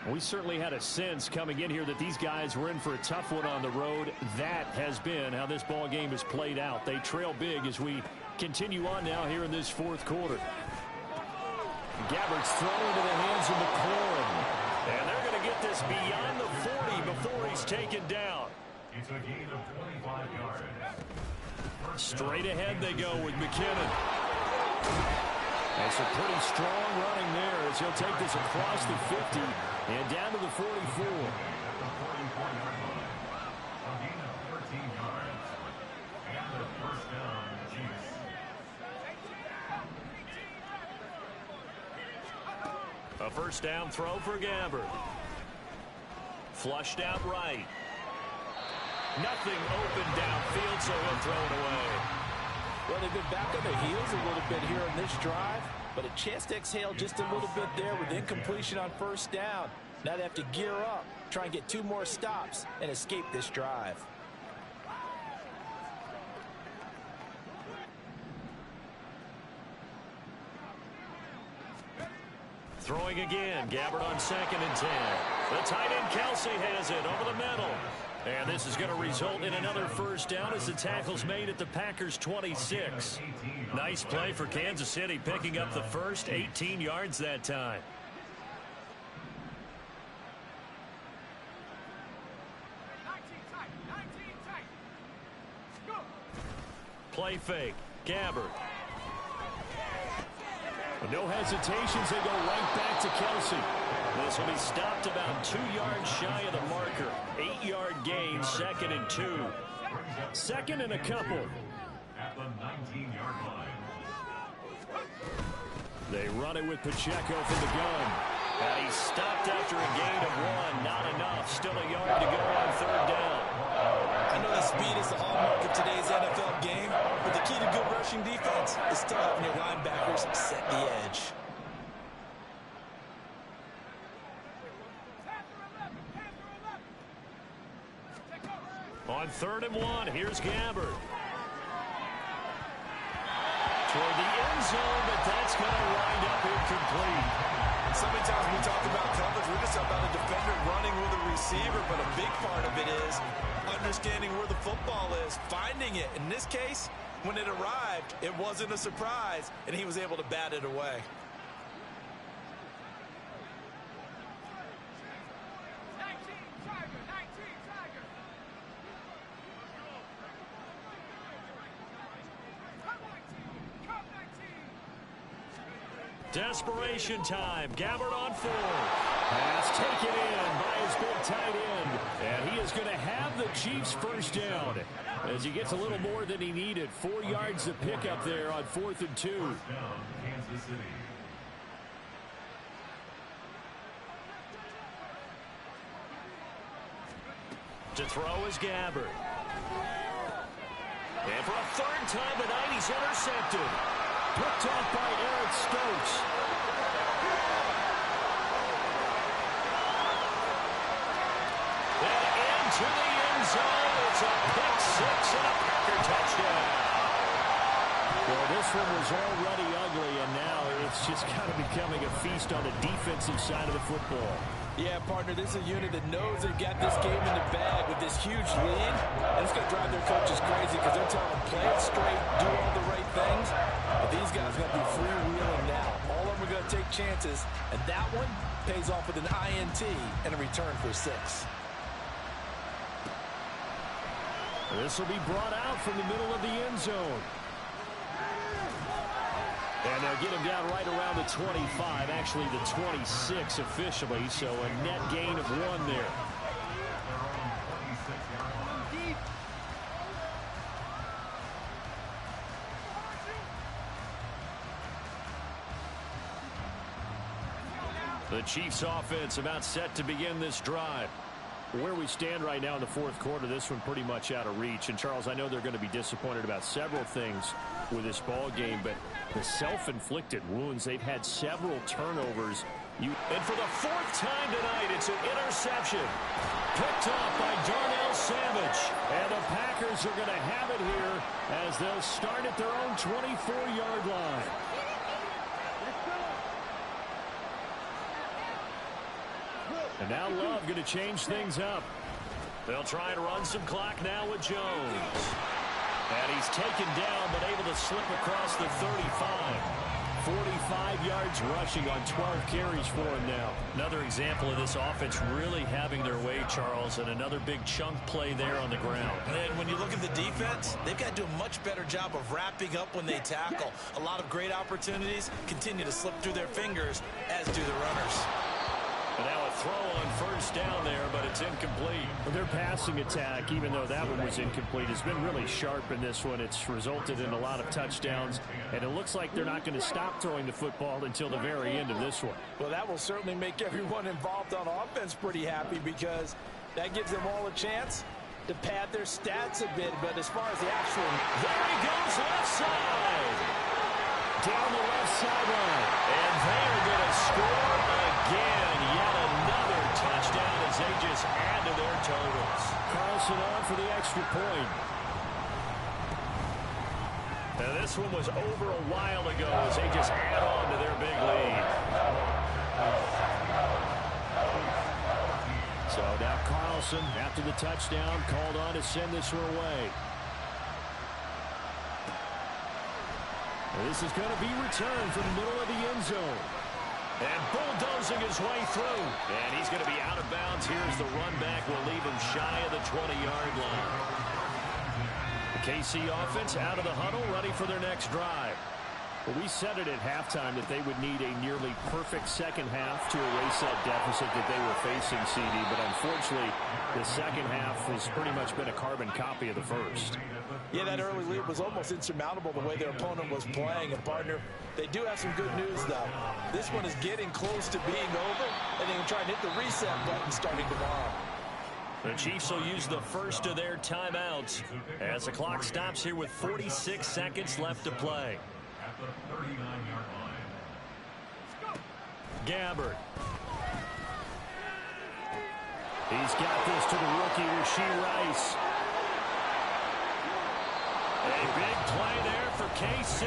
We certainly had a sense coming in here that these guys were in for a tough one on the road. That has been how this ball game has played out. They trail big as we continue on now here in this 4th quarter. Gabbard's thrown into the hands of McLaurin. And they're going to get this beyond the 40 before he's taken down. It's a gain of 25 yards. Straight ahead they go with McKinnon. That's a pretty strong running there as he'll take this across the 50 and down to the 44. At the 44-yard line. A gain of 13 yards. And the first down, Chiefs. A first down throw for Gabbard. Flushed out right. Nothing open downfield, so he'll throw it away. Well, they've been back on their heels a little bit here on this drive, but a chance to exhale just a little bit there with incompletion on first down. Now they have to gear up, try and get 2 more stops, and escape this drive. Throwing again, Gabbard on 2nd and 10. The tight end Kelsey has it over the middle. And this is going to result in another first down as the tackle's made at the Packers' 26. Nice play for Kansas City, picking up the first, 18 yards that time. Play fake, Gabbard. With no hesitations, they go right back to Kelsey. This will be stopped about 2 yards shy of the marker. 8-yard gain, 2nd and 2. 2nd and a couple. At the 19-yard line. They run it with Pacheco from the gun. And he's stopped after a gain of 1. Not enough. Still a yard to go on 3rd down. I know that speed is the hallmark of today's NFL game, but the key to good rushing defense is still having your linebackers set the edge. On 3rd and 1, here's Gabbard. Toward the end zone, but that's going to wind up incomplete. So many times we talk about coverage, we're just about a defender running with a receiver, but a big part of it is understanding where the football is, finding it. In this case, when it arrived, it wasn't a surprise, and he was able to bat it away. Desperation time. Gabbard on 4. Pass taken in by his big tight end. And he is going to have the Chiefs first down as he gets a little more than he needed. 4 yards to pick up there on 4th and 2. First down, Kansas City. To throw is Gabbard. And for a 3rd time tonight, he's intercepted. Picked off by Eric Stokes. And into the end zone. It's a pick 6 and a Packer touchdown. Well, this one was already ugly, and now it's just kind of becoming a feast on the defensive side of the football. Yeah, partner, this is a unit that knows they got this game in the bag with this huge lead. And it's going to drive their coaches crazy because they're telling them, play it straight, do all the right things. But these guys are going to be freewheeling now. All of them are going to take chances. And that one pays off with an INT and a return for 6. This will be brought out from the middle of the end zone. And they'll get him down right around the 25, actually the 26 officially, so a net gain of 1 there. The Chiefs offense about set to begin this drive. Where we stand right now in the 4th quarter, this one pretty much out of reach. And, Charles, I know they're going to be disappointed about several things with this ball game, but the self-inflicted wounds, they've had several turnovers. And for the 4th time tonight, it's an interception. Picked off by Darnell Savage. And the Packers are going to have it here as they'll start at their own 24-yard line. And now Love going to change things up. They'll try and run some clock now with Jones. And he's taken down but able to slip across the 35. 45 yards rushing on 12 carries for him now. Another example of this offense really having their way, Charles, and another big chunk play there on the ground. And when you look at the defense, they've got to do a much better job of wrapping up when they tackle. A lot of great opportunities continue to slip through their fingers, as do the runners. And now a throw on first down there, but it's incomplete. Their passing attack, even though that one was incomplete, has been really sharp in this one. It's resulted in a lot of touchdowns, and it looks like they're not going to stop throwing the football until the very end of this one. Well, that will certainly make everyone involved on offense pretty happy because that gives them all a chance to pad their stats a bit. But as far as the actual... There he goes, left side. Down the left sideline. And they are going to score again. Yet another touchdown as they just add to their totals. Carlson on for the extra point. Now this one was over a while ago as they just add on to their big lead. So now Carlson, after the touchdown, called on to send this one away. This is going to be returned from the middle of the end zone. And bulldozing his way through. And he's going to be out of bounds. Here's the run back. Will leave him shy of the 20-yard line. The KC offense out of the huddle, ready for their next drive. Well, we said it at halftime that they would need a nearly perfect second half to erase that deficit that they were facing, CD. But unfortunately, the second half has pretty much been a carbon copy of the first. Yeah, that early lead was almost insurmountable the way their opponent was playing. And, partner, they do have some good news, though. This one is getting close to being over, and they can try and hit the reset button starting tomorrow. The Chiefs will use the first of their timeouts as the clock stops here with 46 seconds left to play. At the 39-yard line. Gabbard. He's got this to the rookie, Rashee Rice. A big play there for KC.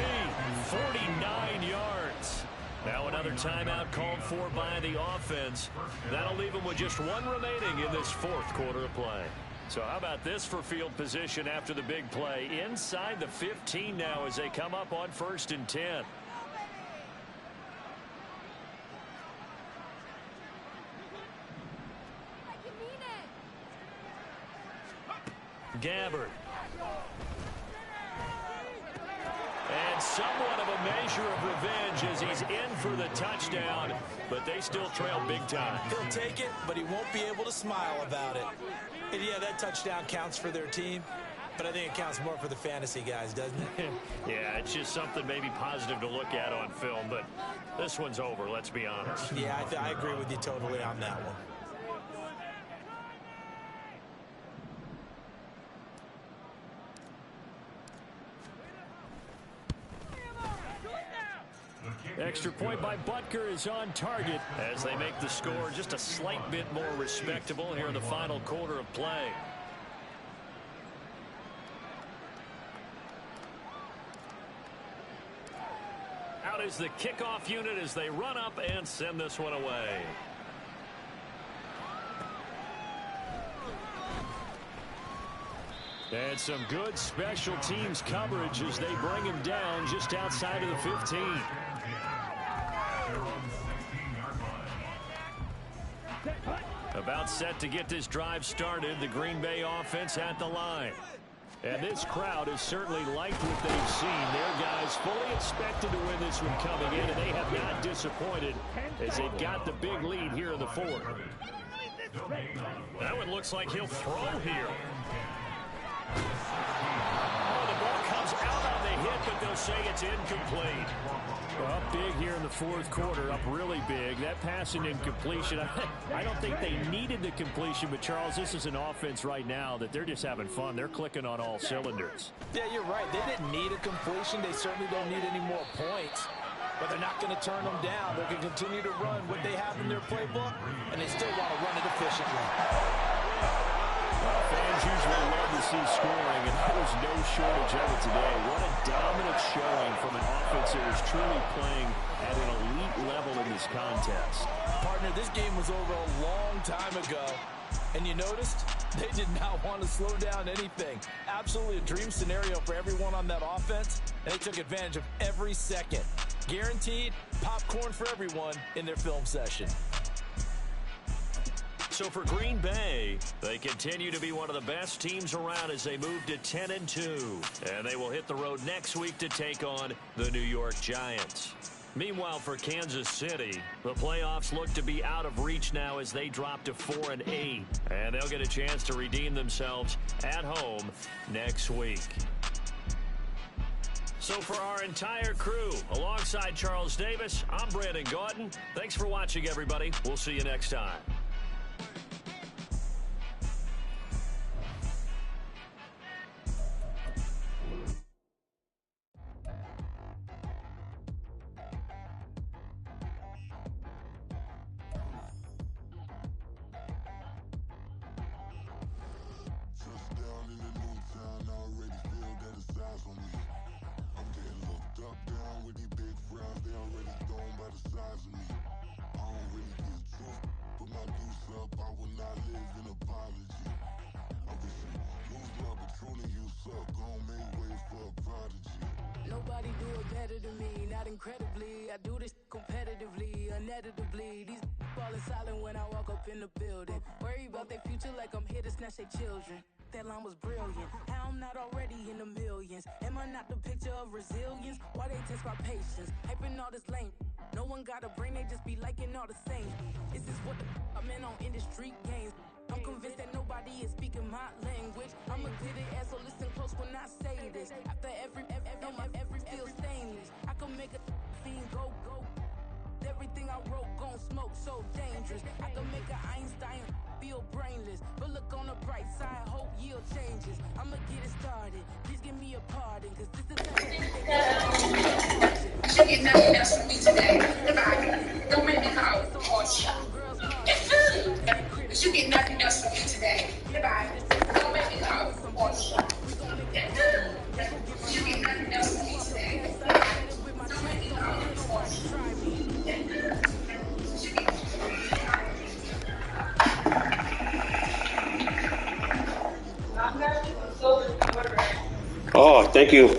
49 yards. Now another timeout called for by the offense. That'll leave them with just one remaining in this 4th quarter of play. So how about this for field position after the big play? Inside the 15 now as they come up on 1st and 10. Gabbard. And somewhat of a measure of revenge as he's in for the touchdown, but they still trail big time. He'll take it, but he won't be able to smile about it. And yeah, that touchdown counts for their team, but I think it counts more for the fantasy guys, doesn't it? Yeah, it's just something maybe positive to look at on film, but this one's over, let's be honest. Yeah, I agree with you totally on that one. Extra point by Butker is on target as they make the score just a slight bit more respectable here in the final quarter of play. Out is the kickoff unit as they run up and send this one away. And some good special teams coverage as they bring him down just outside of the 15. About set to get this drive started, the Green Bay offense at the line. And this crowd has certainly liked what they've seen. Their guys fully expected to win this one coming in, and they have not disappointed as they've got the big lead here in the fourth. That one looks like he'll throw here. Oh, the ball comes out on the hit, but they'll say it's incomplete. Up big here in the fourth quarter, up really big. That pass and incompletion, I don't think they needed the completion, but Charles, this is an offense right now that they're just having fun. They're clicking on all cylinders. Yeah, you're right. They didn't need a completion. They certainly don't need any more points, but they're not going to turn them down. They can continue to run what they have in their playbook, and they still want to run it efficiently. Fans usually love to see scoring, and there was no shortage of it today. What a dominant showing from an offense that is truly playing at an elite level in this contest. Partner, this game was over a long time ago, and you noticed they did not want to slow down anything. Absolutely a dream scenario for everyone on that offense, and they took advantage of every second. Guaranteed popcorn for everyone in their film session. So for Green Bay, they continue to be one of the best teams around as they move to 10-2. And they will hit the road next week to take on the New York Giants. Meanwhile, for Kansas City, the playoffs look to be out of reach now as they drop to 4-8. And they'll get a chance to redeem themselves at home next week. So for our entire crew, alongside Charles Davis, I'm Brandon Gautin. Thanks for watching, everybody. We'll see you next time. Nobody do it better than me, not incredibly. I do this competitively, uneditably. These falling silent when I walk up in the building. Worry about their future like I'm here to snatch their children. That line was brilliant. How I'm not already in the millions. Am I not the picture of resilience? Why they test my patience? Hyping all this lame. No one got a brain, they just be liking all the same. This is what the I'm in on industry games. I'm convinced that nobody is speaking my language. I'ma get it as so listen close when I say this. After every feel stainless. I can make a scene go. Everything I wrote gon' smoke so dangerous. I can make an Einstein feel brainless. But look on the bright side, hope yield changes. I'ma get it started. Please give me a pardon, cause this is you should get nothing else from me today. Goodbye. Don't make me call. You should get nothing else from me today. Goodbye. Don't make me call. You should get nothing else from me today. Don't make me call. Oh, thank you.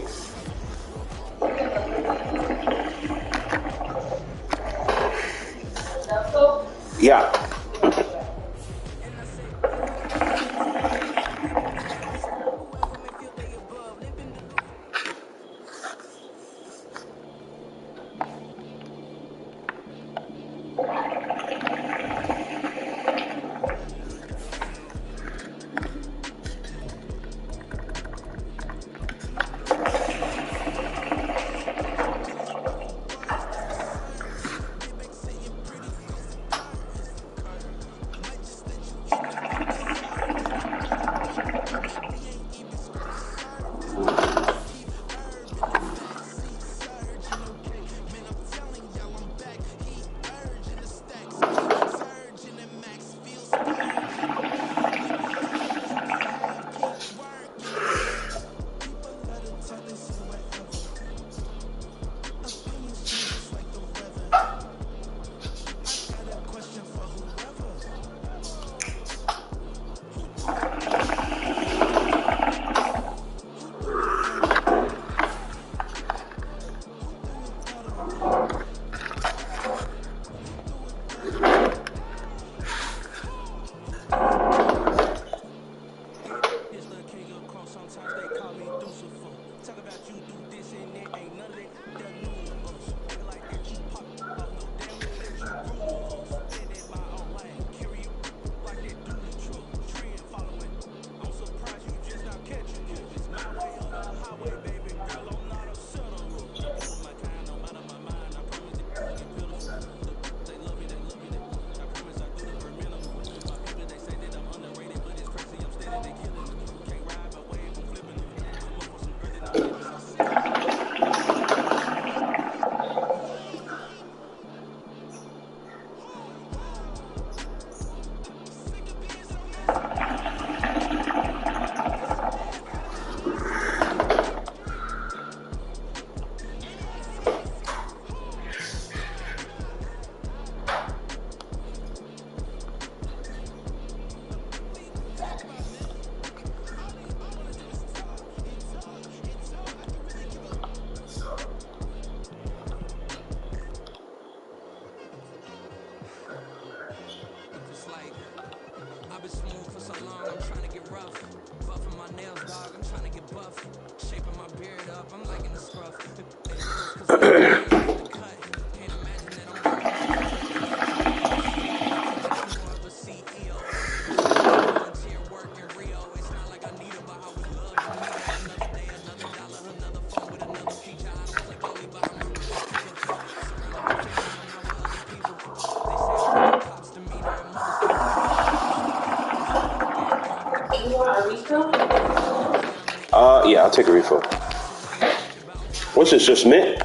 Yeah. rough. Buffing my nails, dog, I'm trying to get buff. Shaping my beard up, I'm liking the scruff. Cause can't imagine that I'm more of a CEO. Volunteer work in Rio. It's not like I need it, but I would love to meet her. Another day, another dollar, another phone with another feature. I don't play bully, but I'm a real keeper. Surrounded by family, I'm not with other people. They say I bring the cops to meet her and most of You want a refill? Yeah, I'll take a refill. What's this, just mint?